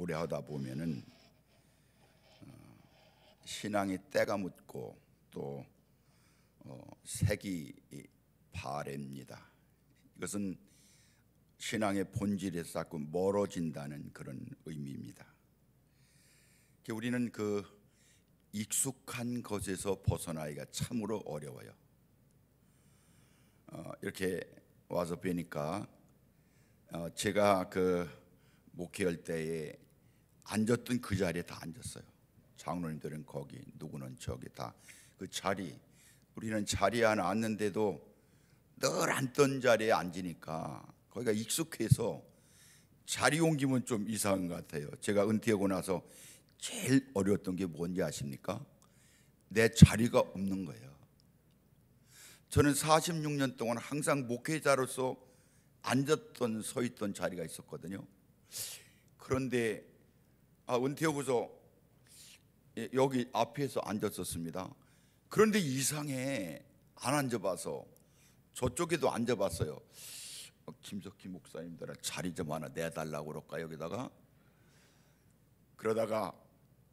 오래 하다 보면은 신앙이 때가 묻고 또 색이 바랍니다. 이것은 신앙의 본질에서 자꾸 멀어진다는 그런 의미입니다. 우리는 그 익숙한 것에서 벗어나기가 참으로 어려워요. 이렇게 와서 뵈니까 제가 그 목회할 때에 앉았던 그 자리에 다 앉았어요. 장로님들은 거기, 누구는 저기, 다 그 자리. 우리는 자리에 하나 앉는데도 늘 앉던 자리에 앉으니까 거기가 익숙해서 자리 옮기면 좀 이상한 것 같아요. 제가 은퇴하고 나서 제일 어려웠던 게 뭔지 아십니까? 내 자리가 없는 거예요. 저는 46년 동안 항상 목회자로서 앉았던 서 있던 자리가 있었거든요. 그런데 은퇴하고서 여기 앞에서 앉았었습니다. 그런데 이상해. 안 앉아봐서 저쪽에도 앉아봤어요. 김석희 목사님들은 자리 좀 하나 내달라고 그럴까 여기다가. 그러다가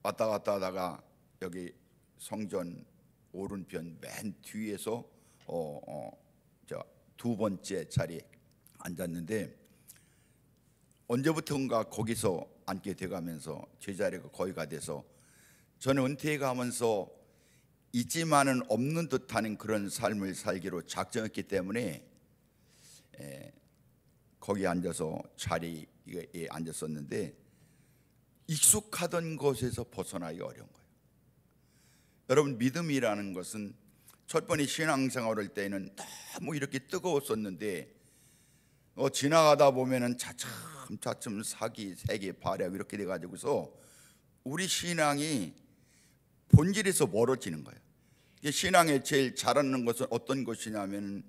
왔다 갔다 하다가 여기 성전 오른편 맨 뒤에서 두 번째 자리에 앉았는데 언제부턴가 거기서 앉게 돼가면서 제 자리가 거기가 돼서 저는 은퇴해 가면서 있지만은 없는 듯하는 그런 삶을 살기로 작정했기 때문에 거기 앉아서 자리에 앉았었는데 익숙하던 곳에서 벗어나기 어려운 거예요. 여러분, 믿음이라는 것은 첫 번에 신앙생활을 때는 너무 이렇게 뜨거웠었는데 지나가다 보면은 차츰 사기, 세기, 발약 이렇게 돼가지고서 우리 신앙이 본질에서 멀어지는 거예요. 신앙에 제일 잘하는 것은 어떤 것이냐면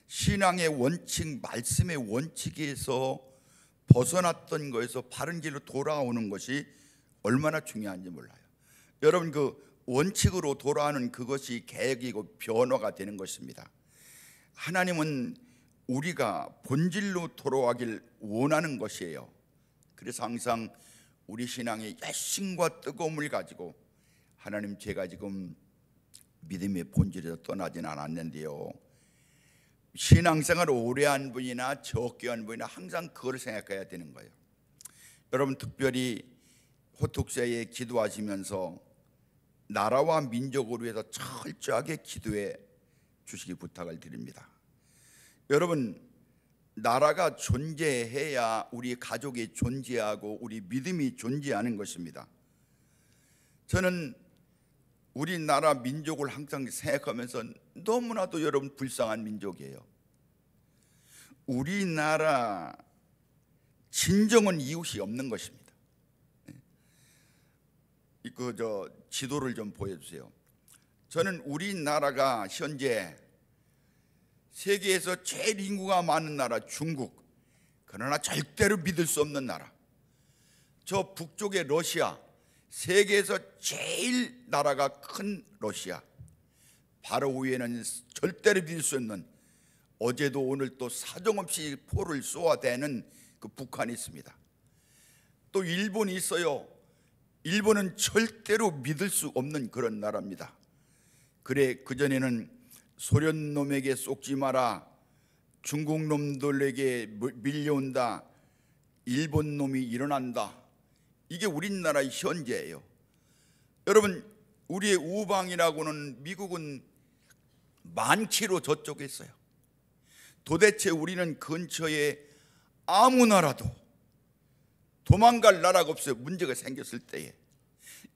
신앙의 원칙, 말씀의 원칙에서 벗어났던 거에서 바른 길로 돌아오는 것이 얼마나 중요한지 몰라요. 여러분, 그 원칙으로 돌아오는 그것이 개혁이고 변화가 되는 것입니다. 하나님은 우리가 본질로 돌아가길 원하는 것이에요. 그래서 항상 우리 신앙의 열심과 뜨거움을 가지고 하나님, 제가 지금 믿음의 본질에서 떠나지는 않았는데요, 신앙생활을 오래 한 분이나 적게 한 분이나 항상 그걸 생각해야 되는 거예요. 여러분, 특별히 호tuk새에 기도하시면서 나라와 민족을 위해서 철저하게 기도해 주시기 부탁을 드립니다. 여러분, 나라가 존재해야 우리 가족이 존재하고 우리 믿음이 존재하는 것입니다. 저는 우리나라 민족을 항상 생각하면서 너무나도 여러분 불쌍한 민족이에요. 우리나라 진정한 이웃이 없는 것입니다. 지도를 좀 보여주세요. 저는 우리나라가 현재 세계에서 제일 인구가 많은 나라 중국, 그러나 절대로 믿을 수 없는 나라, 저 북쪽의 러시아, 세계에서 제일 나라가 큰 러시아, 바로 위에는 절대로 믿을 수 없는, 어제도 오늘도 사정없이 포를 쏘아대는 그 북한이 있습니다. 또 일본이 있어요. 일본은 절대로 믿을 수 없는 그런 나라입니다. 그래, 그전에는 소련 놈에게 속지 마라, 중국 놈들에게 밀려온다, 일본 놈이 일어난다, 이게 우리나라의 현재예요. 여러분, 우리의 우방이라고는 미국은 많기로 저쪽에 있어요. 도대체 우리는 근처에 아무 나라도 도망갈 나라가 없어요. 문제가 생겼을 때에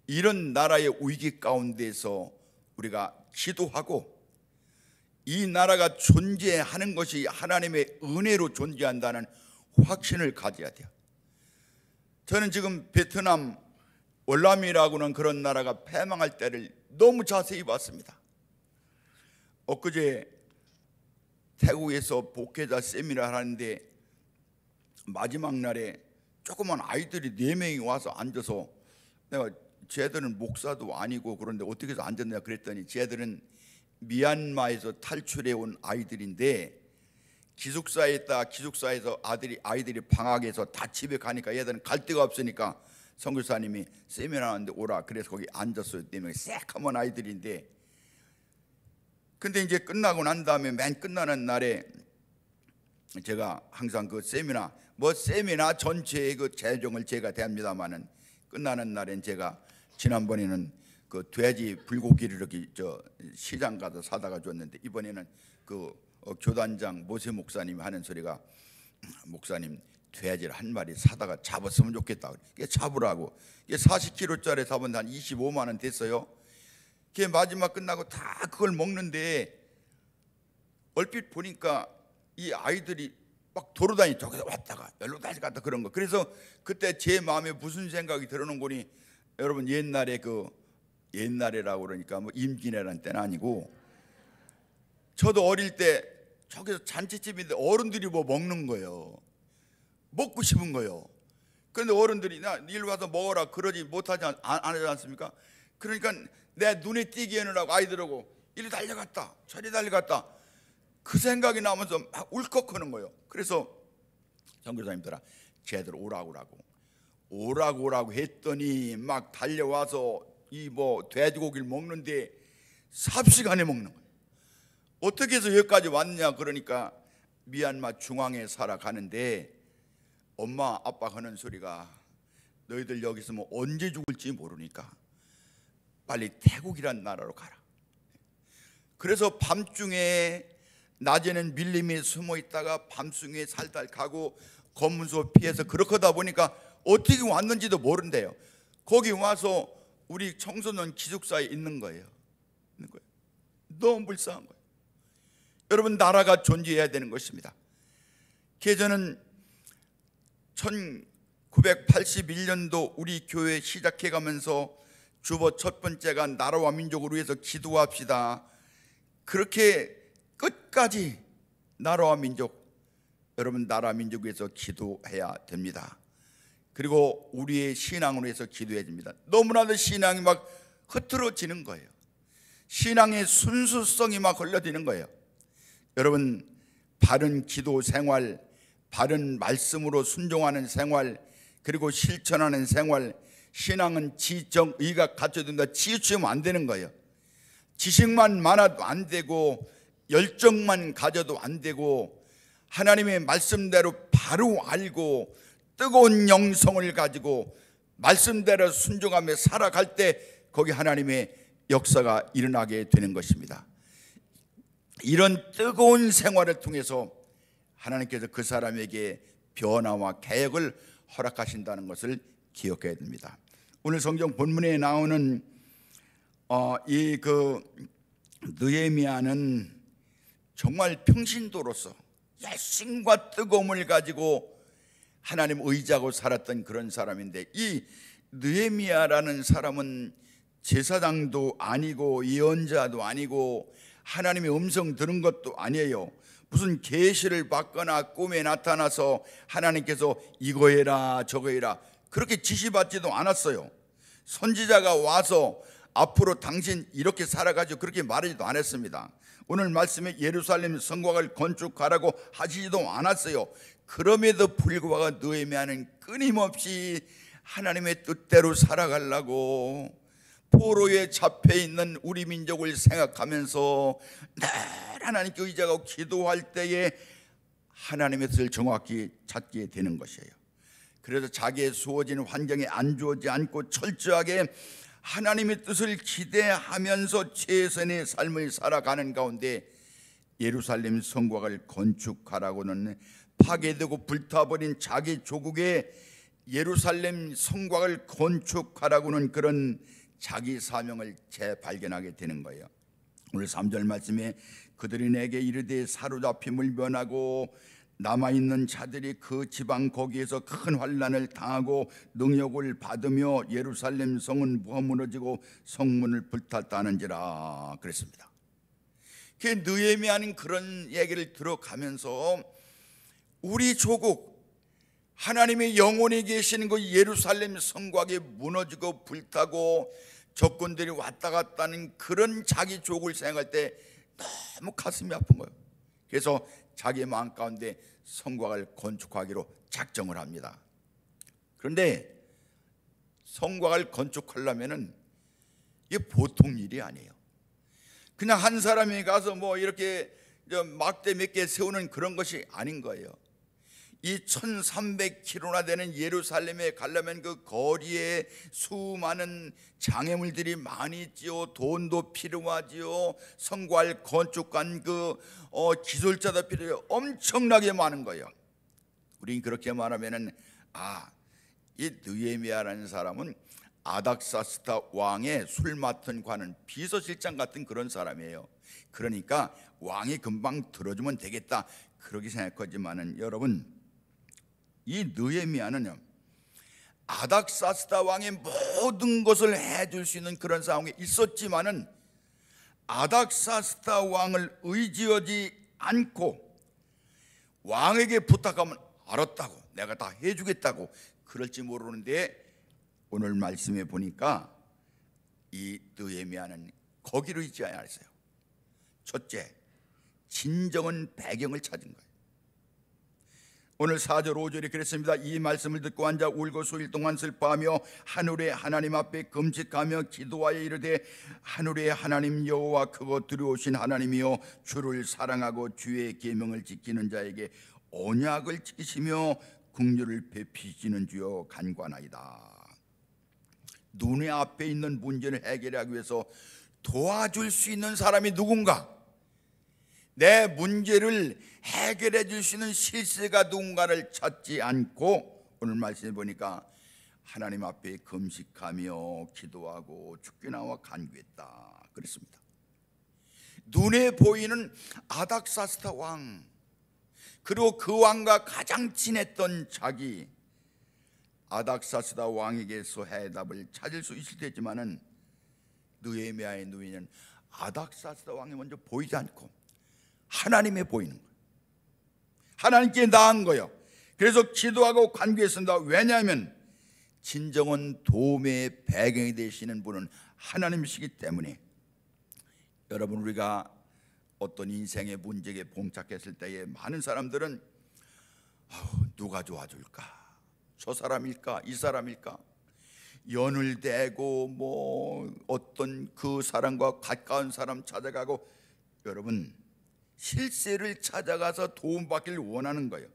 이런 나라의 위기 가운데서 우리가 기도하고 이 나라가 존재하는 것이 하나님의 은혜로 존재한다는 확신을 가져야 돼요. 저는 지금 베트남 월남이라고는 그런 나라가 패망할 때를 너무 자세히 봤습니다. 엊그제 태국에서 목회자 세미나를 하는데 마지막 날에 조그만 아이들이 4명이 와서 앉아서, 내가 쟤들은 목사도 아니고 그런데 어떻게 해서 앉았냐 그랬더니 쟤들은 미얀마에서 탈출해 온 아이들인데 기숙사에 있다, 기숙사에서 아이들이 방학에서 다 집에 가니까 얘들은 갈 데가 없으니까 선교사님이 세미나 하는데 오라 그래서 거기 앉았어요. 4명이 새까만 아이들인데, 근데 이제 끝나고 난 다음에 맨 끝나는 날에 제가 항상 그 세미나 세미나 전체의 그 재정을 제가 대합니다마는 끝나는 날엔 제가 지난번에는 그 돼지 불고기를 이렇게 시장 가서 사다가 줬는데, 이번에는 그 교단장 모세 목사님이 하는 소리가, 목사님 돼지를 한 마리 사다가 잡았으면 좋겠다. 이게 잡으라고. 이게 40kg짜리 잡은 한 25만 원 됐어요. 그게 마지막 끝나고 다 그걸 먹는데, 얼핏 보니까 이 아이들이 막 돌아다니, 저기서 왔다가 여기로 다시 갔다 그런 거. 그래서 그때 제 마음에 무슨 생각이 들어오는 거니, 여러분 옛날에 옛날이라고 그러니까 뭐 임진왜란 때는 아니고, 저도 어릴 때 저기서 잔치집인데 어른들이 뭐 먹는 거예요. 먹고 싶은 거예요. 그런데 어른들이 나 일 와서 먹어라 그러지 못하지 안 하지 않습니까? 그러니까 내 눈에 띄게 하느라고 아이들하고 이리 달려갔다 저리 달려갔다 그 생각이 나면서 막 울컥하는 거예요. 그래서 선교사님들아, 쟤들 오라고 했더니 막 달려와서 이 돼지고기를 먹는데 삽시간에 먹는 거예요. 어떻게 해서 여기까지 왔냐 그러니까, 미얀마 중앙에 살아가는데 엄마 아빠가 하는 소리가, 너희들 여기 있으면 언제 죽을지 모르니까 빨리 태국이란 나라로 가라. 그래서 밤중에, 낮에는 밀림에 숨어 있다가 밤중에 살살 가고 검문소 피해서 그렇게 하다 보니까 어떻게 왔는지도 모른대요. 거기 와서 우리 청소년 기숙사에 있는 거예요. 너무 불쌍한 거예요. 여러분, 나라가 존재해야 되는 것입니다. 저는 1981년도 우리 교회 시작해가면서 주보 첫 번째가 나라와 민족을 위해서 기도합시다. 그렇게 끝까지 나라와 민족, 여러분 나라 민족 위해서 기도해야 됩니다. 그리고 우리의 신앙을 위해서 기도해야 됩니다. 너무나도 신앙이 막 흐트러지는 거예요. 신앙의 순수성이 막 걸려지는 거예요. 여러분, 바른 기도 생활, 바른 말씀으로 순종하는 생활, 그리고 실천하는 생활, 신앙은 지정의가 갖춰야 된다. 치우치면 안 되는 거예요. 지식만 많아도 안 되고 열정만 가져도 안 되고, 하나님의 말씀대로 바로 알고 뜨거운 영성을 가지고 말씀대로 순종하며 살아갈 때 거기 하나님의 역사가 일어나게 되는 것입니다. 이런 뜨거운 생활을 통해서 하나님께서 그 사람에게 변화와 개혁을 허락하신다는 것을 기억해야 됩니다. 오늘 성경 본문에 나오는 느헤미야는 정말 평신도로서 열심과 뜨거움을 가지고 하나님 의지하고 살았던 그런 사람인데, 이 느헤미야라는 사람은 제사장도 아니고 예언자도 아니고 하나님의 음성 들은 것도 아니에요. 무슨 계시를 받거나 꿈에 나타나서 하나님께서 이거 해라 저거 해라 그렇게 지시받지도 않았어요. 선지자가 와서 앞으로 당신 이렇게 살아가지고 그렇게 말하지도 않았습니다. 오늘 말씀에 예루살렘 성곽을 건축하라고 하시지도 않았어요. 그럼에도 불구하고 느헤미야는 끊임없이 하나님의 뜻대로 살아가려고 포로에 잡혀있는 우리 민족을 생각하면서 늘 하나님께 의지하고 기도할 때에 하나님의 뜻을 정확히 찾게 되는 것이에요. 그래서 자기의 주어진 환경에 안주하지 않고 철저하게 하나님의 뜻을 기대하면서 최선의 삶을 살아가는 가운데 예루살렘 성곽을 건축하라고는 파괴되고 불타버린 자기 조국의 예루살렘 성곽을 건축하라고는 그런 자기 사명을 재발견하게 되는 거예요. 오늘 3절 말씀에 그들이 내게 이르되 사로잡힘을 면하고 남아있는 자들이 그 지방 거기에서 큰 환난을 당하고 능욕을 받으며 예루살렘 성은 무너지고 성문을 불탔다는지라 그랬습니다. 그 느헤미야는 그런 얘기를 들어가면서 우리 조국 하나님의 영원히 계시는 그 예루살렘 성곽이 무너지고 불타고 적군들이 왔다 갔다 하는 그런 자기 조국을 생각할 때 너무 가슴이 아픈 거예요. 그래서 자기 마음 가운데 성곽을 건축하기로 작정을 합니다. 그런데 성곽을 건축하려면은 이게 보통 일이 아니에요. 그냥 한 사람이 가서 뭐 이렇게 막대 몇 개 세우는 그런 것이 아닌 거예요. 이 1300km나 되는 예루살렘에 가려면 그 거리에 수많은 장애물들이 많이 있지요. 돈도 필요하지요. 성곽 건축한 기술자도 필요해요. 엄청나게 많은 거예요. 우린 그렇게 말하면은 이 느헤미야라는 사람은 아닥사스다 왕의 술 맡은 관은 비서실장 같은 그런 사람이에요. 그러니까 왕이 금방 들어주면 되겠다 그렇게 생각하지만은 여러분, 이 느헤미야는요, 아닥사스다 왕의 모든 것을 해줄 수 있는 그런 상황에 있었지만은 아닥사스다 왕을 의지하지 않고 왕에게 부탁하면 알았다고, 내가 다 해주겠다고 그럴지 모르는데, 오늘 말씀에 보니까 이 느헤미야는 거기로 있지 않았어요. 첫째, 진정한 배경을 찾은 거예요. 오늘 4절 5절이 그랬습니다. 이 말씀을 듣고 앉아 울고 수일 동안 슬퍼하며 하늘의 하나님 앞에 금식하며 기도하여 이르되, 하늘의 하나님 여호와 크고 두려우신 하나님이여, 주를 사랑하고 주의 계명을 지키는 자에게 언약을 지키시며 긍휼을 베푸시는 주여 간구하나이다. 눈에 앞에 있는 문제를 해결하기 위해서 도와줄 수 있는 사람이 누군가, 내 문제를 해결해 줄 수 있는 실세가 누군가를 찾지 않고 오늘 말씀해 보니까 하나님 앞에 금식하며 기도하고 죽게 나와 간구했다 그랬습니다. 눈에 보이는 아닥사스다 왕, 그리고 그 왕과 가장 친했던 자기 아닥사스다 왕에게서 해답을 찾을 수 있을 테지만은 느헤미야의 눈에는 아닥사스다 왕이 먼저 보이지 않고 하나님에 보이는 거예요. 하나님께 나은 거예요. 그래서 기도하고 간구했습니다. 왜냐하면 진정한 도움의 배경이 되시는 분은 하나님이시기 때문에. 여러분, 우리가 어떤 인생의 문제에 봉착했을 때에 많은 사람들은 누가 도와줄까? 저 사람일까? 이 사람일까? 연을 대고 뭐 어떤 그 사람과 가까운 사람 찾아가고, 여러분, 실세를 찾아가서 도움받기를 원하는 거예요.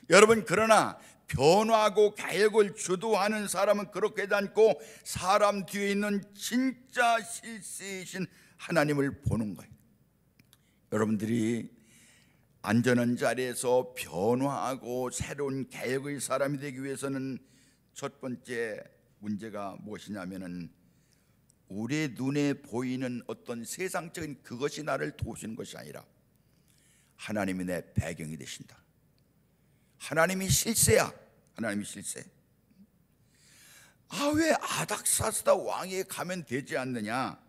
여러분, 그러나 변화하고 개혁을 주도하는 사람은 그렇게 하지 않고 사람 뒤에 있는 진짜 실세이신 하나님을 보는 거예요. 여러분들이 안전한 자리에서 변화하고 새로운 개혁의 사람이 되기 위해서는 첫 번째 문제가 무엇이냐면은 우리의 눈에 보이는 어떤 세상적인 그것이 나를 도우시는 것이 아니라 하나님이 내 배경이 되신다. 하나님이 실세야. 하나님이 실세. 왜 아닥사스다 왕에 가면 되지 않느냐?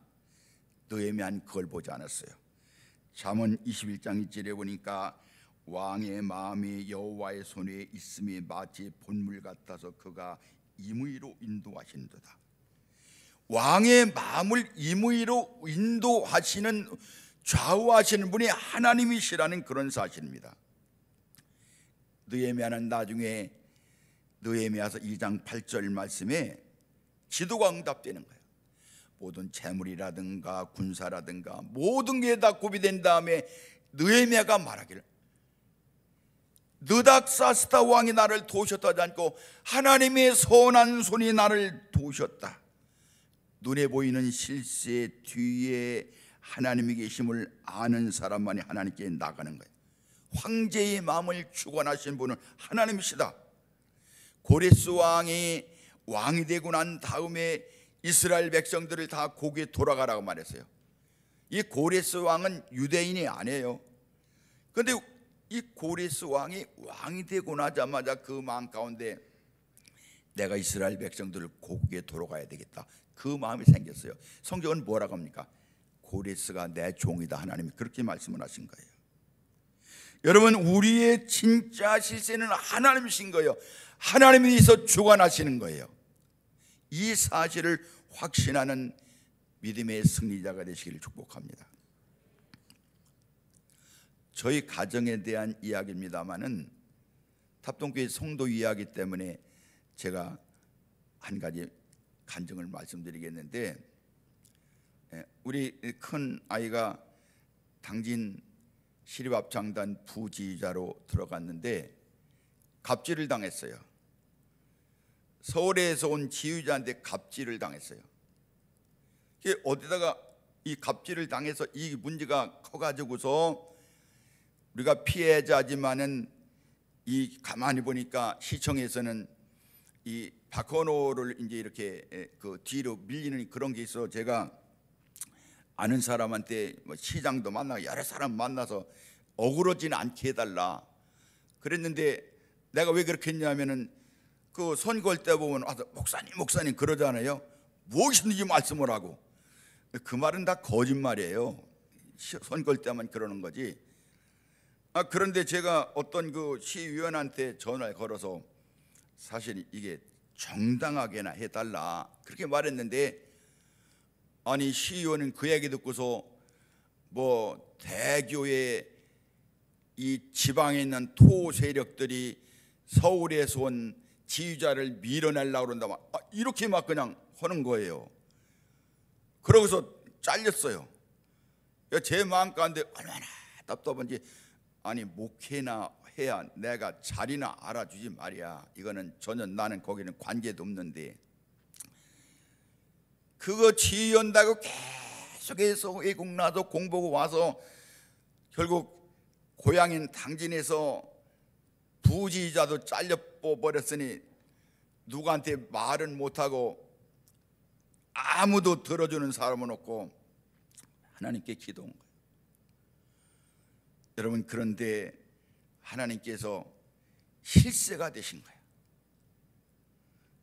느헤미야는 그걸 보지 않았어요. 잠언 21장 1절에 보니까 왕의 마음이 여호와의 손에 있음이 마치 본물 같아서 그가 임의로 인도하시는도다. 왕의 마음을 임의로 인도하시는, 좌우하시는 분이 하나님이시라는 그런 사실입니다. 느헤미야는 나중에 느헤미야서 2장 8절 말씀에 기도가 응답되는 거예요. 모든 재물이라든가 군사라든가 모든 게 다 구비된 다음에 느헤미야가 말하기를, 느닥사스다 왕이 나를 도우셨다 하지 않고 하나님의 선한 손이 나를 도우셨다. 눈에 보이는 실세 뒤에 하나님이 계심을 아는 사람만이 하나님께 나가는 거예요. 황제의 마음을 주관하신 분은 하나님이시다. 고레스 왕이 왕이 되고 난 다음에 이스라엘 백성들을 다 고국에 돌아가라고 말했어요. 이 고레스 왕은 유대인이 아니에요. 그런데 이 고레스 왕이 왕이 되고 나자마자 그 마음 가운데 내가 이스라엘 백성들을 고국에 돌아가야 되겠다, 그 마음이 생겼어요. 성경은 뭐라고 합니까? 고레스가 내 종이다. 하나님이 그렇게 말씀을 하신 거예요. 여러분, 우리의 진짜 실세는 하나님이신 거예요. 하나님이서 주관하시는 거예요. 이 사실을 확신하는 믿음의 승리자가 되시기를 축복합니다. 저희 가정에 대한 이야기입니다마는 탑동교회 성도 이야기 때문에 제가 한 가지 간증을 말씀드리겠는데, 우리 큰 아이가 당진 시립합창단 부지휘자로 들어갔는데 갑질을 당했어요. 서울에서 온 지휘자한테 갑질을 당했어요. 어디다가 이 갑질을 당해서 이 문제가 커가지고서 우리가 피해자지만은 이 가만히 보니까 시청에서는 이 박헌호를 이제 이렇게 그 뒤로 밀리는 그런 게 있어. 제가 아는 사람한테 뭐 시장도 만나고 여러 사람 만나서 어그러지는 않게 해달라 그랬는데, 내가 왜 그렇게 했냐면은 그 선거할 때 보면 와서 목사님 그러잖아요. 무엇이든지 말씀을 하고. 그 말은 다 거짓말이에요. 선거할 때만 그러는 거지. 그런데 제가 어떤 그 시의원한테 전화를 걸어서 사실 이게 정당하게나 해달라 그렇게 말했는데, 아니 시의원은 그 얘기 듣고서 뭐 대교에 이 지방에 있는 토 세력들이 서울에서 온 지휘자를 밀어내려고 그런다 이렇게 막 그냥 하는 거예요. 그러고서 잘렸어요. 제 마음 가운데 얼마나 답답한지, 아니 목회나 해야 내가 자리나 알아주지 말이야. 이거는 전혀 나는 거기는 관계도 없는데, 그거 지휘한다고 계속해서 외국 나도 공부하고 와서 결국 고향인 당진에서 부지휘자도 잘려 버렸으니 누구한테 말은 못하고 아무도 들어주는 사람은 없고 하나님께 기도한 거예요. 여러분, 그런데 하나님께서 실세가 되신 거예요.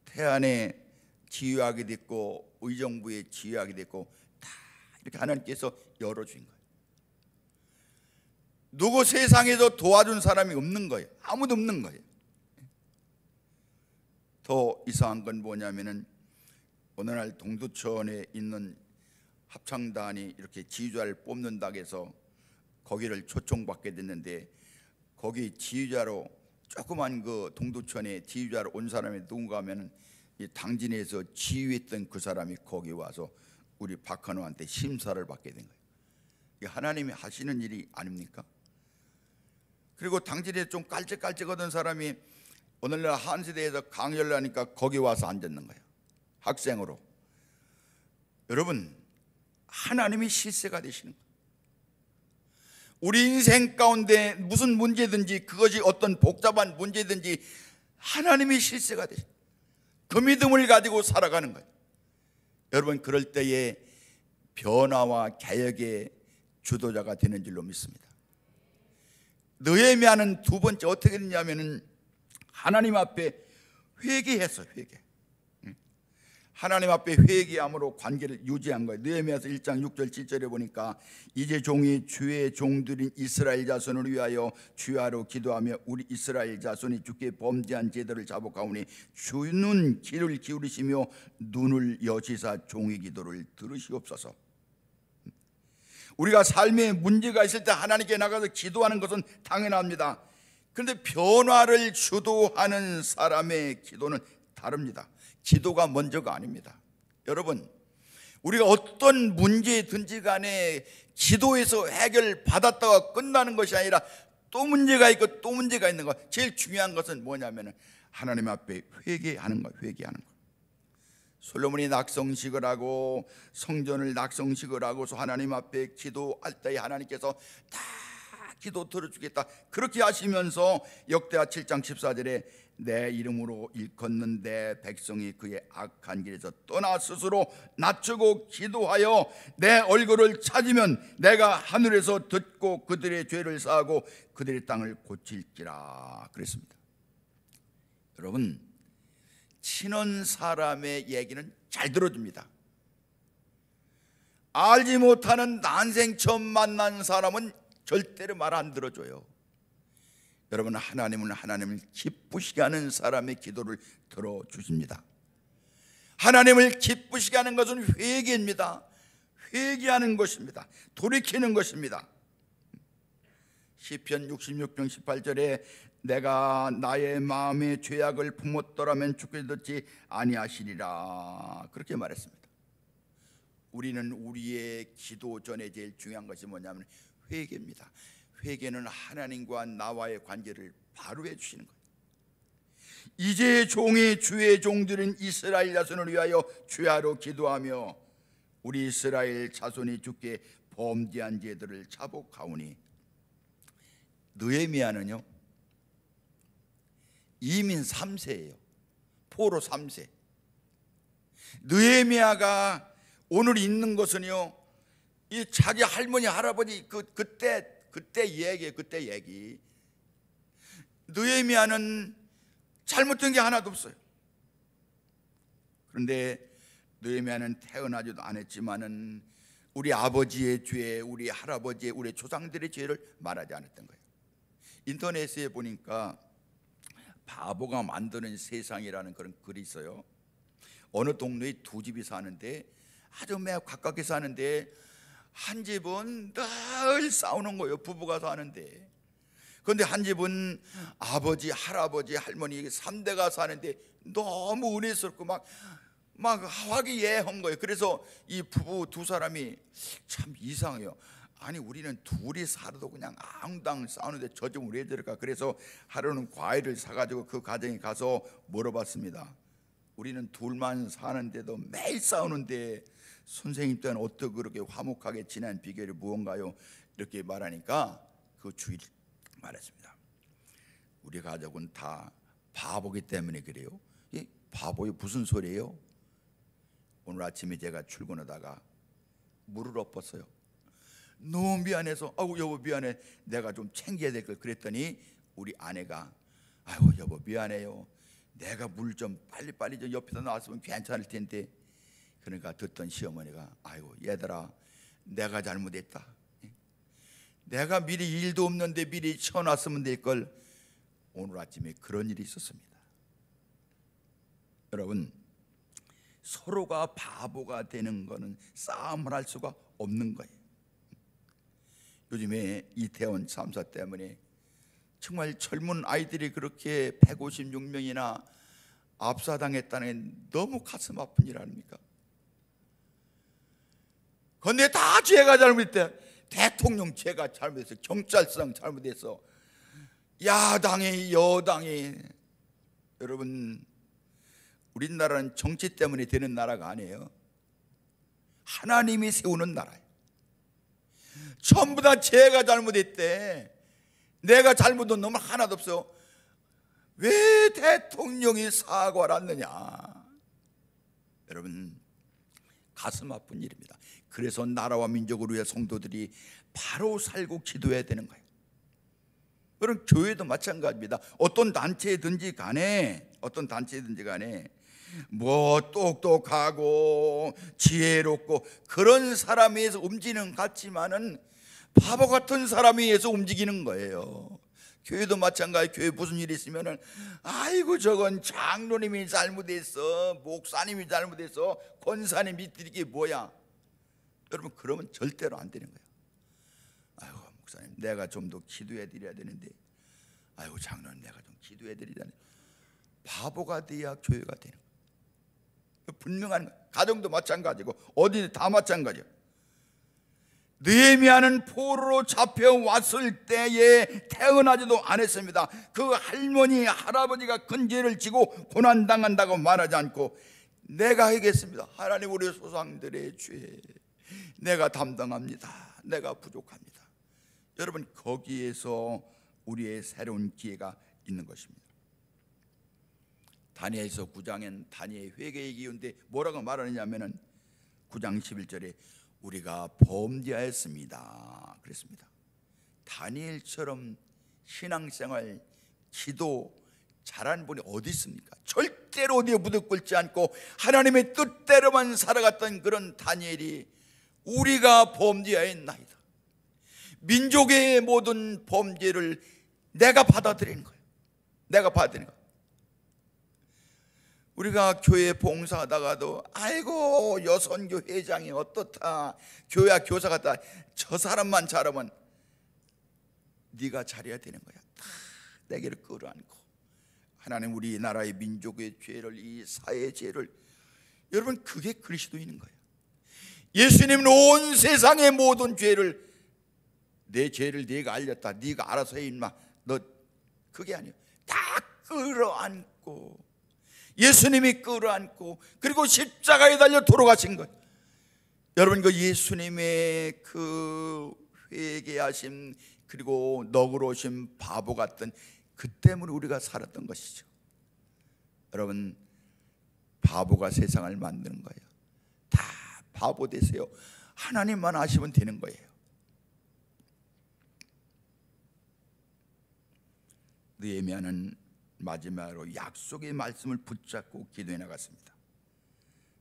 태안에 지휘하게 됐고 의정부에 지휘하게 됐고 다 이렇게 하나님께서 열어주신 거예요. 누구 세상에서 도와준 사람이 없는 거예요. 아무도 없는 거예요. 더 이상한 건 뭐냐면은 오늘날 동두천에 있는 합창단이 이렇게 지휘자를 뽑는다고 해서 거기를 초청받게 됐는데, 거기 지휘자로 조그만 그 동두천에 지휘자로 온 사람이 누군가 하면은 이 당진에서 지휘했던 그 사람이 거기 와서 우리 박헌호한테 심사를 받게 된 거예요. 이게 하나님이 하시는 일이 아닙니까? 그리고 당진에 좀 깔짝깔짝하던 사람이 오늘날 한시대에서 강연을 하니까 거기 와서 앉았는 거예요. 학생으로. 여러분, 하나님이 실세가 되시는 거예요. 우리 인생 가운데 무슨 문제든지, 그것이 어떤 복잡한 문제든지 하나님이 실세가 되시는 거예요. 그 믿음을 가지고 살아가는 거예요. 여러분, 그럴 때에 변화와 개혁의 주도자가 되는 줄로 믿습니다. 느헤미야는 두 번째 어떻게 됐냐면은 하나님 앞에 회개했어요. 회개. 하나님 앞에 회개함으로 관계를 유지한 거예요. 느헤미야서 1장 6절 7절에 보니까 이제 종이 주의 종들인 이스라엘 자손을 위하여 주야로 기도하며 우리 이스라엘 자손이 주께 범죄한 제도를 자복하오니 주는 귀를 기울이시며 눈을 여시사 종의 기도를 들으시옵소서. 우리가 삶에 문제가 있을 때 하나님께 나가서 기도하는 것은 당연합니다. 그런데 변화를 주도하는 사람의 기도는 다릅니다. 기도가 먼저가 아닙니다. 여러분, 우리가 어떤 문제든지 간에 기도해서 해결받았다가 끝나는 것이 아니라 또 문제가 있고 또 문제가 있는 것. 제일 중요한 것은 뭐냐면 하나님 앞에 회개하는 것, 회개하는 것. 솔로몬이 낙성식을 하고 성전을 낙성식을 하고서 하나님 앞에 기도할 때에 하나님께서 다 기도 들어주겠다 그렇게 하시면서 역대하 7장 14절에 내 이름으로 일컫는 내 백성이 그의 악한 길에서 떠나 스스로 낮추고 기도하여 내 얼굴을 찾으면 내가 하늘에서 듣고 그들의 죄를 사하고 그들의 땅을 고칠지라 그랬습니다. 여러분, 친한 사람의 얘기는 잘 들어줍니다. 알지 못하는 난생 처음 만난 사람은 절대로 말 안 들어줘요. 여러분, 하나님은 하나님을 기쁘시게 하는 사람의 기도를 들어주십니다. 하나님을 기쁘시게 하는 것은 회개입니다. 회개하는 것입니다. 돌이키는 것입니다. 시편 66편 18절에 내가 나의 마음의 죄악을 품었더라면 주께서 듣지 아니하시리라 그렇게 말했습니다. 우리는 우리의 기도 전에 제일 중요한 것이 뭐냐면 회개입니다. 회개는 하나님과 나와의 관계를 바로 해주시는 거예요. 이제 종의 주의 종들은 이스라엘 자손을 위하여 주야로 기도하며 우리 이스라엘 자손이 주께 범죄한 죄들을 자복하오니. 느헤미야는요 이민 3세예요. 포로 3세. 느헤미야가 오늘 있는 것은요 이 자기 할머니 할아버지 그때 얘기예요. 그때 얘기. 느헤미야는 잘못된 게 하나도 없어요. 그런데 느헤미야는 태어나지도 않았지만은 우리 아버지의 죄, 우리 할아버지의, 우리 조상들의 죄를 말하지 않았던 거예요. 인터넷에 보니까 바보가 만드는 세상이라는 그런 글이 있어요. 어느 동네에 두 집이 사는데 아주 매우 가깝게 사는데 한 집은 늘 싸우는 거예요. 부부가 사는데. 그런데 한 집은 아버지, 할아버지, 할머니 3대가 사는데 너무 은혜스럽고 막 화기애애한 거예요. 그래서 이 부부 두 사람이 참 이상해요. 아니 우리는 둘이 살아도 그냥 앙당 싸우는데 저 집은 왜 저럴까. 그래서 하루는 과일을 사가지고 그 가정에 가서 물어봤습니다. 우리는 둘만 사는데도 매일 싸우는데 선생님 때는 어떻게 그렇게 화목하게 지낸 비결이 무언가요? 이렇게 말하니까 그 주일 말했습니다. 우리 가족은 다 바보기 때문에 그래요. 이 바보이 무슨 소리예요? 오늘 아침에 제가 출근하다가 물을 엎었어요. 너무 미안해서 아우 여보 미안해, 내가 좀 챙겨야 될 걸 그랬더니 우리 아내가 아이고 여보 미안해요, 내가 물 좀 빨리빨리 좀 옆에서 나왔으면 괜찮을 텐데. 그러니까 듣던 시어머니가 아이고 얘들아 내가 잘못했다, 내가 미리 일도 없는데 미리 쳐놨으면 될 걸. 오늘 아침에 그런 일이 있었습니다. 여러분 서로가 바보가 되는 것은 싸움을 할 수가 없는 거예요. 요즘에 이태원 참사 때문에 정말 젊은 아이들이 그렇게 156명이나 압사당했다는 게 너무 가슴 아픈 일 아닙니까? 그런데 다 죄가 잘못했대. 대통령 죄가 잘못했어, 경찰청 잘못했어, 야당이 여당이. 여러분 우리나라는 정치 때문에 되는 나라가 아니에요. 하나님이 세우는 나라예요. 전부 다 죄가 잘못했대. 내가 잘못한 놈은 하나도 없어. 왜 대통령이 사과를 하느냐. 여러분 가슴 아픈 일입니다. 그래서 나라와 민족을 위해 성도들이 바로 살고 기도해야 되는 거예요. 그럼 교회도 마찬가지입니다. 어떤 단체든지 간에 뭐 똑똑하고 지혜롭고 그런 사람에 의해서 움직이는 것 같지만은 바보 같은 사람에 의해서 움직이는 거예요. 교회도 마찬가지. 교회 무슨 일이 있으면은 아이고 저건 장로님이 잘못했어, 목사님이 잘못했어, 권사님 밑들이 이게 뭐야. 여러분 그러면 절대로 안 되는 거예요. 아이고 목사님 내가 좀 더 기도해 드려야 되는데, 아이고 장로님 내가 좀 기도해 드리자니. 바보가 돼야 교회가 되는 거예요. 분명한 거예요. 가정도 마찬가지고 어디 다 마찬가지예요. 느헤미야는 포로로 잡혀왔을 때에 태어나지도 않았습니다. 그 할머니 할아버지가 큰 죄를 지고 고난당한다고 말하지 않고 내가 하겠습니다. 하나님 우리 조상들의 죄 내가 담당합니다. 내가 부족합니다. 여러분 거기에서 우리의 새로운 기회가 있는 것입니다. 다니엘서 9장엔 다니엘 회개의 기회인데 뭐라고 말하느냐면은 9장 11절에 우리가 범죄하였습니다 그랬습니다. 다니엘처럼 신앙생활 기도 잘하는 분이 어디 있습니까? 절대로 어디에 무릎 꿇지 않고 하나님의 뜻대로만 살아갔던 그런 다니엘이 우리가 범죄하였나이다. 민족의 모든 범죄를 내가 받아들이는 거예요. 내가 받아들이는 거예요. 우리가 교회 봉사하다가도 아이고 여선교 회장이 어떻다, 교회 교사 같다, 저 사람만 잘하면 네가 잘해야 되는 거야. 다 내게를 끌어안고 하나님 우리나라의 민족의 죄를, 이 사회의 죄를, 여러분 그게 그리스도인인 거예요. 예수님은 온 세상의 모든 죄를, 내 죄를 네가 알렸다, 네가 알아서 해 임마, 너, 그게 아니에요. 다 끌어안고, 예수님이 끌어안고, 그리고 십자가에 달려 돌아가신 거예요. 여러분 그 예수님의 그 회개하심, 그리고 너그러우신 바보 같던 그 때문에 우리가 살았던 것이죠. 여러분 바보가 세상을 만드는 거예요. 다 바보 되세요. 하나님만 아시면 되는 거예요. 느헤미야는 마지막으로 약속의 말씀을 붙잡고 기도해 나갔습니다.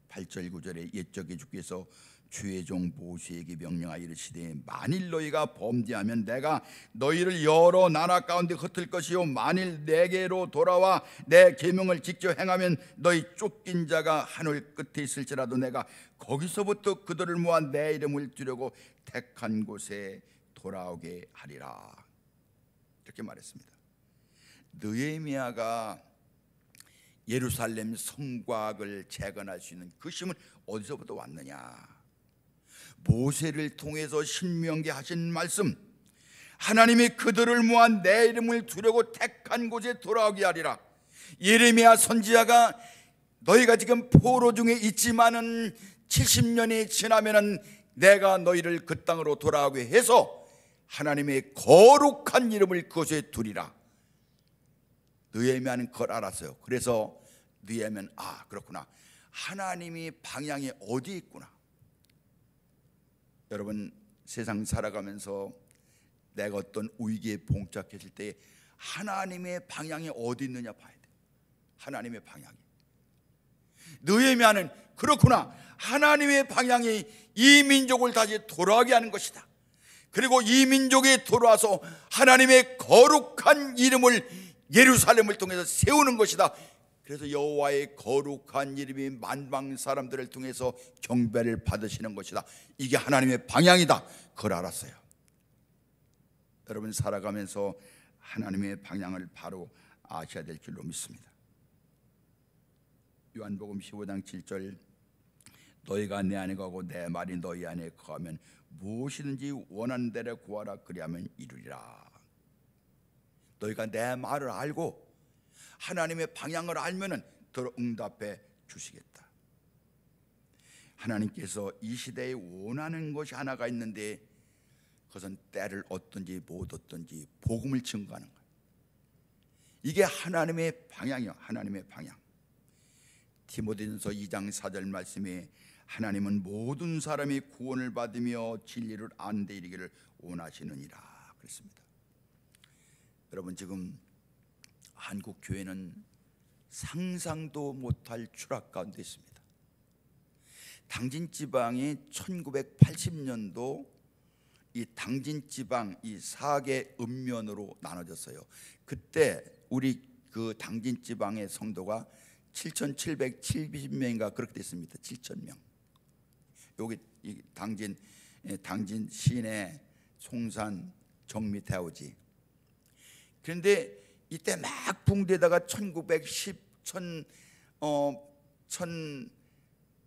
8절 9절에 옛적에 주께서 주의 종 모세에게 명령하여 이르시되 만일 너희가 범죄하면 내가 너희를 여러 나라 가운데 흩을 것이요 만일 내게로 돌아와 내 계명을 지켜 행하면 너희 쫓긴 자가 하늘 끝에 있을지라도 내가 거기서부터 그들을 모아 내 이름을 두려고 택한 곳에 돌아오게 하리라. 이렇게 말했습니다. 느헤미야가 예루살렘 성곽을 재건할 수 있는 그 힘은 어디서부터 왔느냐? 모세를 통해서 신명기 하신 말씀, 하나님이 그들을 모아 내 이름을 두려고 택한 곳에 돌아오게 하리라. 예레미야 선지자가 너희가 지금 포로 중에 있지만은 70년이 지나면은 내가 너희를 그 땅으로 돌아오게 해서 하나님의 거룩한 이름을 그곳에 두리라. 느헤미야는 그걸 알았어요. 그래서 느헤미야는 아 그렇구나, 하나님이 방향이 어디 있구나. 여러분 세상 살아가면서 내가 어떤 위기에 봉착했을 때 하나님의 방향이 어디 있느냐 봐야 돼. 하나님의 방향이. 느헤미야는 그렇구나, 하나님의 방향이 이 민족을 다시 돌아오게 하는 것이다. 그리고 이 민족에 돌아와서 하나님의 거룩한 이름을 예루살렘을 통해서 세우는 것이다. 그래서 여호와의 거룩한 이름이 만방 사람들을 통해서 경배를 받으시는 것이다. 이게 하나님의 방향이다. 그걸 알았어요. 여러분 살아가면서 하나님의 방향을 바로 아셔야 될 줄로 믿습니다. 요한복음 15장 7절 너희가 내 안에 거하고 내 말이 너희 안에 거하면 무엇이든지 원하는 대로 구하라 그리하면 이루리라. 너희가 내 말을 알고 하나님의 방향을 알면은 더 응답해 주시겠다. 하나님께서 이 시대에 원하는 것이 하나가 있는데 그것은 때를 얻든지 못 얻든지 복음을 증거하는 거예요. 이게 하나님의 방향이요, 하나님의 방향. 디모데전서 2장 4절 말씀에 하나님은 모든 사람이 구원을 받으며 진리를 아는 데 이르기를 원하시느니라 그랬습니다. 여러분 지금 한국 교회는 상상도 못할 추락 가운데 있습니다. 당진지방이 1980년도 이 당진지방 이 4개 읍면으로 나눠졌어요. 그때 우리 그 당진지방의 성도가 7,770명인가 그렇게 됐습니다. 7,000명. 여기 이 당진 시내 송산 정미 대오지. 그런데 이때 막 붕대다가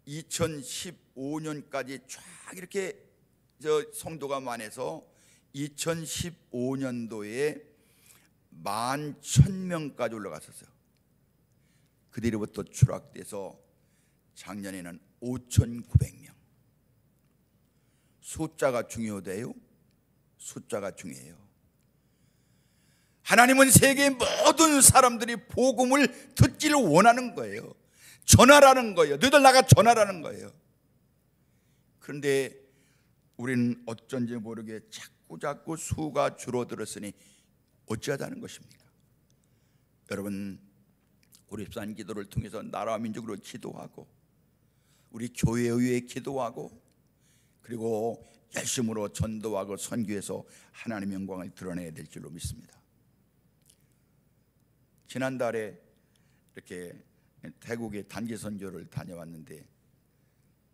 2015년까지 쫙 이렇게 저 성도가 많아서 2015년도에 11,000명까지 올라갔었어요. 그 뒤로부터 추락돼서 작년에는 5,900명. 숫자가 중요해요. 숫자가 중요해요. 하나님은 세계의 모든 사람들이 복음을 듣기를 원하는 거예요. 전하라는 거예요. 너희들 나가 전하라는 거예요. 그런데 우리는 어쩐지 모르게 자꾸 수가 줄어들었으니 어찌하자는 것입니까? 여러분 고립산 기도를 통해서 나라와 민족으로 기도하고 우리 교회에 의해 기도하고 그리고 열심으로 전도하고 선교해서 하나님의 영광을 드러내야 될 줄로 믿습니다. 지난달에 이렇게 태국의 단기 선교를 다녀왔는데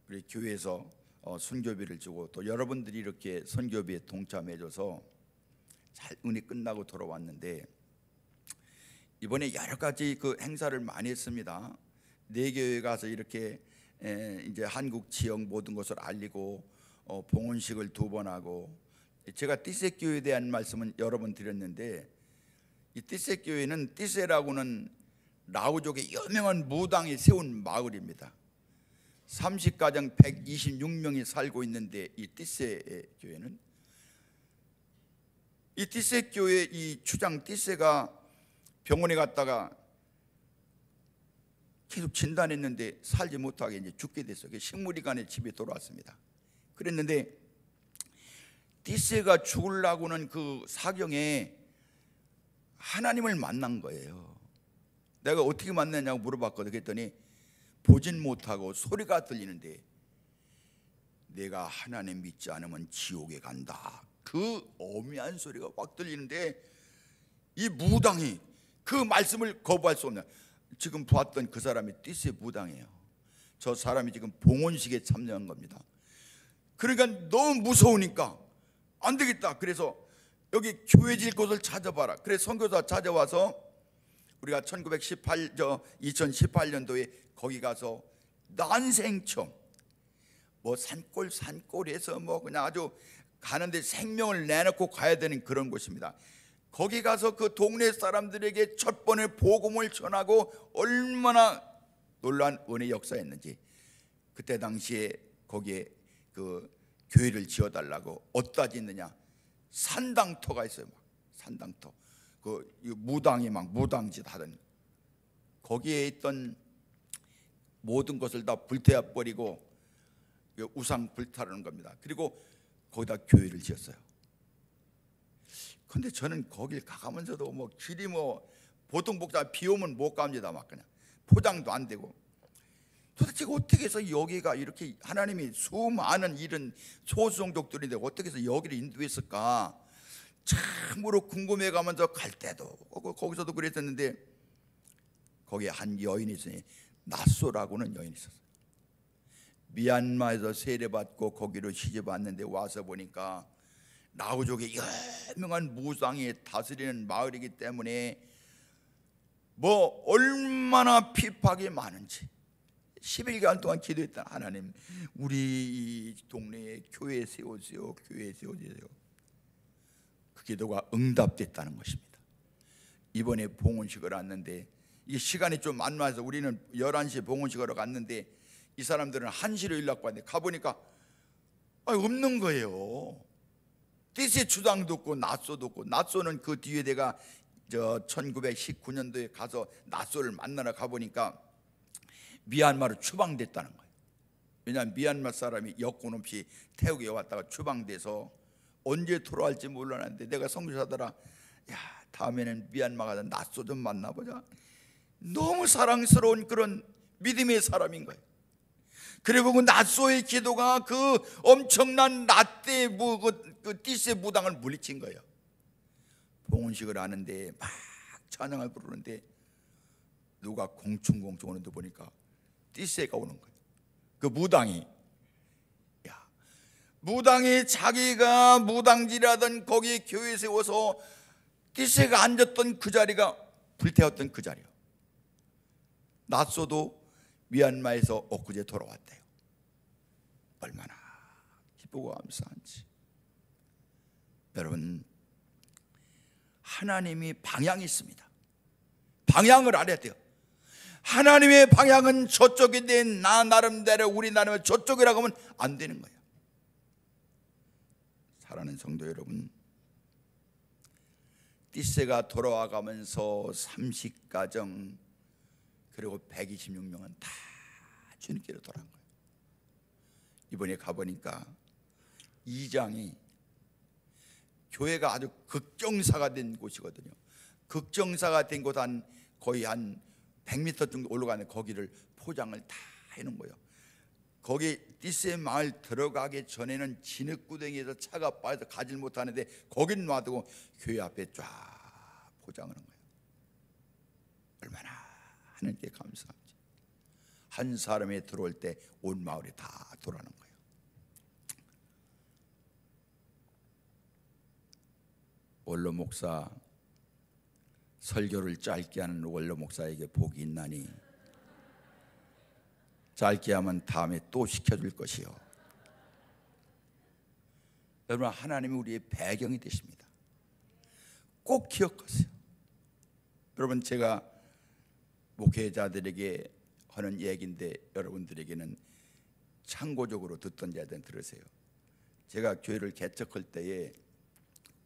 우리 교회에서 선교비를 주고 또 여러분들이 이렇게 선교비에 동참해줘서 잘 은혜 끝나고 돌아왔는데 이번에 여러 가지 그 행사를 많이 했습니다. 네 교회 가서 이렇게 이제 한국 지역 모든 것을 알리고 봉헌식을 2번 하고, 제가 띠세 교회에 대한 말씀은 여러 번 드렸는데, 이 띠세 교회는 띠세라고는 라오족의 유명한 무당이 세운 마을입니다. 30가정 126명이 살고 있는데, 이 띠세 교회는, 이 띠세 교회 이 주장 띠세가 병원에 갔다가 계속 진단했는데 살지 못하게 이제 죽게 됐어요. 식물이간에 집에 돌아왔습니다. 그랬는데 띠세가 죽으려고는 그 사경에 하나님을 만난 거예요. 내가 어떻게 만났냐고 물어봤거든. 그랬더니 보진 못하고 소리가 들리는데 내가 하나님 믿지 않으면 지옥에 간다, 그 어미한 소리가 확 들리는데 이 무당이 그 말씀을 거부할 수 없는, 지금 보았던 그 사람이 띠세 무당이에요. 저 사람이 지금 봉헌식에 참여한 겁니다. 그러니까 너무 무서우니까 안 되겠다. 그래서 여기 교회 질 곳을 찾아봐라. 그래서 선교사 찾아와서 우리가 2018년도에 거기 가서 난생처음 뭐 산골에서 뭐 그냥 아주 가는데 생명을 내놓고 가야 되는 그런 곳입니다. 거기 가서 그 동네 사람들에게 첫 번에 복음을 전하고 얼마나 놀라운 은혜 역사였는지, 그때 당시에 거기에 그 교회를 지어달라고 어디다 짓느냐, 산당터가 있어요. 막 산당터, 그 무당이 막 무당짓 하던, 거기에 있던 모든 것을 다 불태워 버리고 우상 불타르는 겁니다. 그리고 거기다 교회를 지었어요. 근데 저는 거길 가가면서도 뭐 길이 뭐 보통 복잡, 비 오면 못 갑니다. 막 그냥 포장도 안 되고, 도대체 어떻게 해서 여기가 이렇게 하나님이 수많은 이런 소수종족들인데 어떻게 해서 여기를 인도했을까 참으로 궁금해 가면서 갈 때도 거기서도 그랬었는데, 거기에 한 여인이 있으니 나쏘라고는 여인이 있었어요. 미얀마에서 세례받고 거기로 시집 왔는데 와서 보니까 라오족의 유명한 무당이 다스리는 마을이기 때문에 뭐 얼마나 핍박이 많은지 11개월 동안 기도했다. 하나님, 우리 동네에 교회 세워주세요, 교회 세워주세요. 그 기도가 응답됐다는 것입니다. 이번에 봉헌식을 왔는데 이 시간이 좀 안 맞아서 우리는 11시에 봉헌식하러 갔는데 이 사람들은 1시로 연락받는데 가보니까 없는 거예요. 띠세 주당도 없고 낫소도 없고, 낫소는 그 뒤에 내가 1919년도에 가서 낫소를 만나러 가보니까 미얀마로 추방됐다는 거예요. 왜냐하면 미얀마 사람이 여권 없이 태국에 왔다가 추방돼서 언제 돌아올지 몰랐는데, 내가 선교사더라, 야 다음에는 미얀마 가서 낫소 좀 만나보자. 너무 사랑스러운 그런 믿음의 사람인 거예요. 그리고 그 낫소의 기도가 그 엄청난 라떼 그 띠세 무당을 물리친 거예요. 봉헌식을 하는데 막 찬양을 부르는데 누가 공충공충 오는데 보니까 띠세가 오는 거예요. 그 무당이, 무당이 자기가 무당질하던 거기에 교회 세워서 띠세가 앉았던 그 자리가 불태웠던 그 자리요. 낫소도 미얀마에서 엊그제 돌아왔대요. 얼마나 기쁘고 감사한지. 여러분, 하나님이 방향이 있습니다. 방향을 알아야 돼요. 하나님의 방향은 저쪽인데 나 나름대로 우리 나름대로 저쪽이라고 하면 안 되는 거예요. 사랑하는 성도 여러분, 띠세가 돌아와가면서 30가정 그리고 126명은 다 주님께로 돌아간 거예요. 이번에 가보니까 이장이, 교회가 아주 극정사가 된 곳이거든요. 극정사가 된 곳 거의 한 100m 정도 올라가는 거기를 포장을 다 해놓은 거예요. 거기 띠세 마을 들어가기 전에는 진흙구덩이에서 차가 빠져서 가질 못하는데 거긴 놔두고 교회 앞에 쫙 포장하는 거예요. 얼마나 하나님께 감사한지. 한 사람이 들어올 때 온 마을이 다 돌아가는 거예요. 원로 목사, 설교를 짧게 하는 원로 목사에게 복이 있나니 짧게 하면 다음에 또 시켜줄 것이요. 여러분, 하나님이 우리의 배경이 되십니다. 꼭 기억하세요. 여러분, 제가 목회자들에게 하는 얘기인데 여러분들에게는 참고적으로 듣던 자들은 들으세요. 제가 교회를 개척할 때에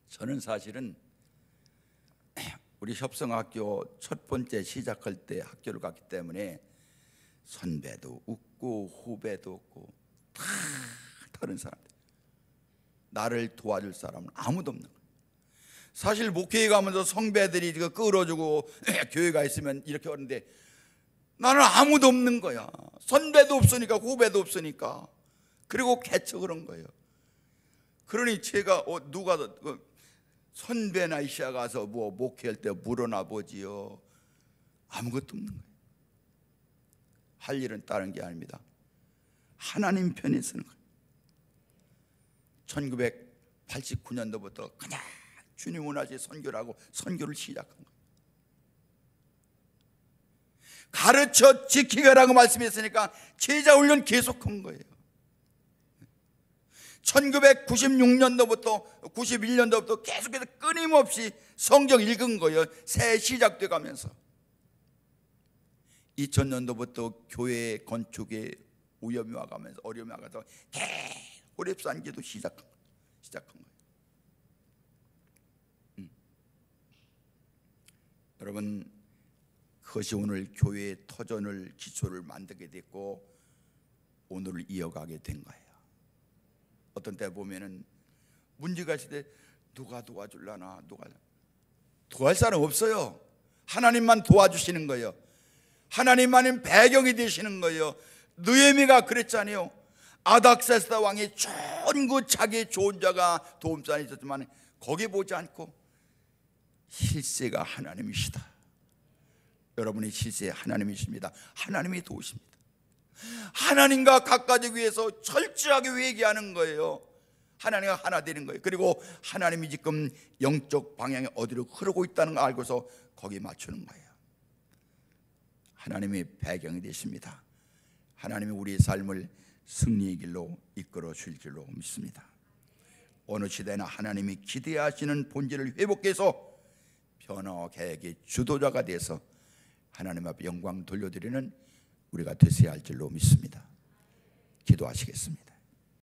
저는 사실은 우리 협성학교 첫 번째 시작할 때 학교를 갔기 때문에 선배도 없고 후배도 없고 다 다른 사람들, 나를 도와줄 사람은 아무도 없는 거예요. 사실 목회에 가면서 성배들이 끌어주고 교회가 있으면 이렇게 하는데 나는 아무도 없는 거야. 선배도 없으니까 후배도 없으니까. 그리고 개척을 한 거예요. 그러니 제가 누가 선배나 이시아 가서 뭐 목회할 때 물어나 보지요. 아무것도 없는 거예요. 할 일은 다른 게 아닙니다. 하나님 편에 서는 거예요. 1989년도부터 그냥 주님 원하시 선교를 하고 선교를 시작한 거예요. 가르쳐 지키라고 말씀했으니까 제자 훈련 계속한 거예요. 1996년도부터 91년도부터 계속해서 끊임없이 성경 읽은 거예요. 새해 시작돼 가면서 2000년도부터 교회 건축에 위험이 와가면서 어려움이 와가서 호렙산기도 시작한 거예요. 여러분, 그것이 오늘 교회의 터전을 기초를 만들게 됐고 오늘을 이어가게 된 거예요. 어떤 때 보면은 문제가 있을 때 누가 도와줄라나, 누가 도와줄 사람 없어요. 하나님만 도와주시는 거예요. 하나님만이 배경이 되시는 거예요. 느헤미가 그랬잖아요. 아닥사스다 왕이 전부 자기 좋은 자가 도움산이 있었지만 거기 보지 않고 실세가 하나님이시다. 여러분의 실세 하나님이십니다. 하나님이 도우십니다. 하나님과 가까워지기 위해서 철저하게 회개하는 거예요. 하나님과 하나 되는 거예요. 그리고 하나님이 지금 영적 방향에 어디로 흐르고 있다는 걸 알고서 거기에 맞추는 거예요. 하나님의 배경이 되십니다. 하나님이 우리의 삶을 승리의 길로 이끌어 주실 줄로 믿습니다. 어느 시대나 하나님이 기대하시는 본질을 회복해서 변화와 계획의 주도자가 돼서 하나님 앞에 영광 돌려드리는 우리가 되셔야 할 줄로 믿습니다. 기도하시겠습니다.